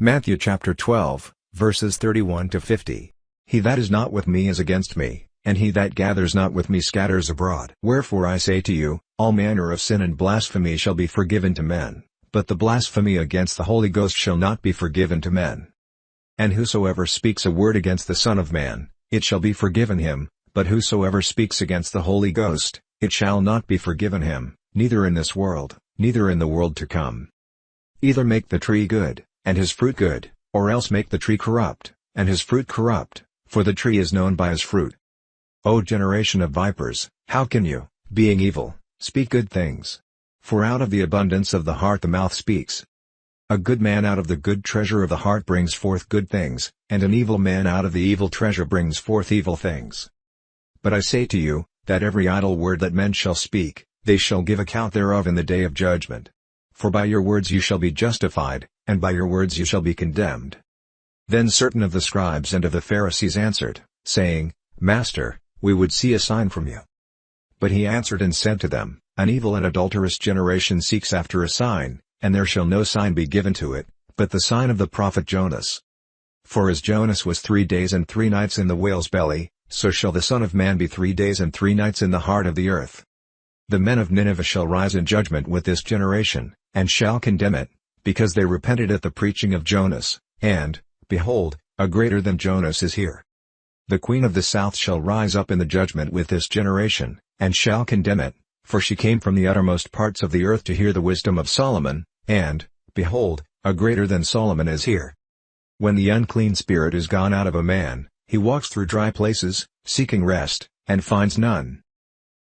Matthew chapter 12, verses 31 to 50. He that is not with me is against me, and he that gathers not with me scatters abroad. Wherefore I say to you, all manner of sin and blasphemy shall be forgiven to men, but the blasphemy against the Holy Ghost shall not be forgiven to men. And whosoever speaks a word against the Son of Man, it shall be forgiven him, but whosoever speaks against the Holy Ghost, it shall not be forgiven him, neither in this world, neither in the world to come. Either make the tree good, and his fruit good, or else make the tree corrupt, and his fruit corrupt, for the tree is known by his fruit. O generation of vipers, how can you, being evil, speak good things? For out of the abundance of the heart the mouth speaks. A good man out of the good treasure of the heart brings forth good things, and an evil man out of the evil treasure brings forth evil things. But I say to you, that every idle word that men shall speak, they shall give account thereof in the day of judgment. For by your words you shall be justified, and by your words you shall be condemned. Then certain of the scribes and of the Pharisees answered, saying, Master, we would see a sign from you. But he answered and said to them, An evil and adulterous generation seeks after a sign, and there shall no sign be given to it, but the sign of the prophet Jonas. For as Jonas was 3 days and 3 nights in the whale's belly, so shall the Son of Man be 3 days and 3 nights in the heart of the earth. The men of Nineveh shall rise in judgment with this generation, and shall condemn it, because they repented at the preaching of Jonas, and, behold, a greater than Jonas is here. The queen of the south shall rise up in the judgment with this generation, and shall condemn it, for she came from the uttermost parts of the earth to hear the wisdom of Solomon, and, behold, a greater than Solomon is here. When the unclean spirit is gone out of a man, he walks through dry places, seeking rest, and finds none.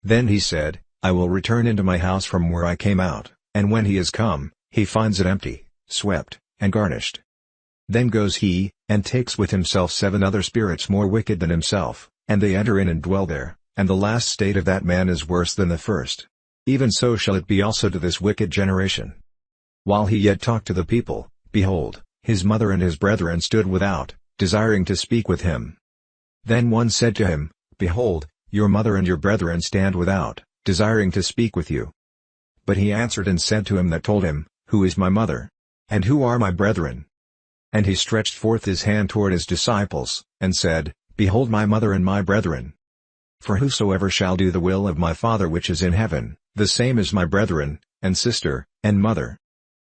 Then he said, I will return into my house from where I came out, and when he is come, he finds it empty, swept, and garnished. Then goes he, and takes with himself 7 other spirits more wicked than himself, and they enter in and dwell there, and the last state of that man is worse than the first. Even so shall it be also to this wicked generation. While he yet talked to the people, behold, his mother and his brethren stood without, desiring to speak with him. Then one said to him, Behold, your mother and your brethren stand without, desiring to speak with you. But he answered and said to him that told him, Who is my mother? And who are my brethren? And he stretched forth his hand toward his disciples, and said, Behold my mother and my brethren. For whosoever shall do the will of my Father which is in heaven, the same is my brethren, and sister, and mother.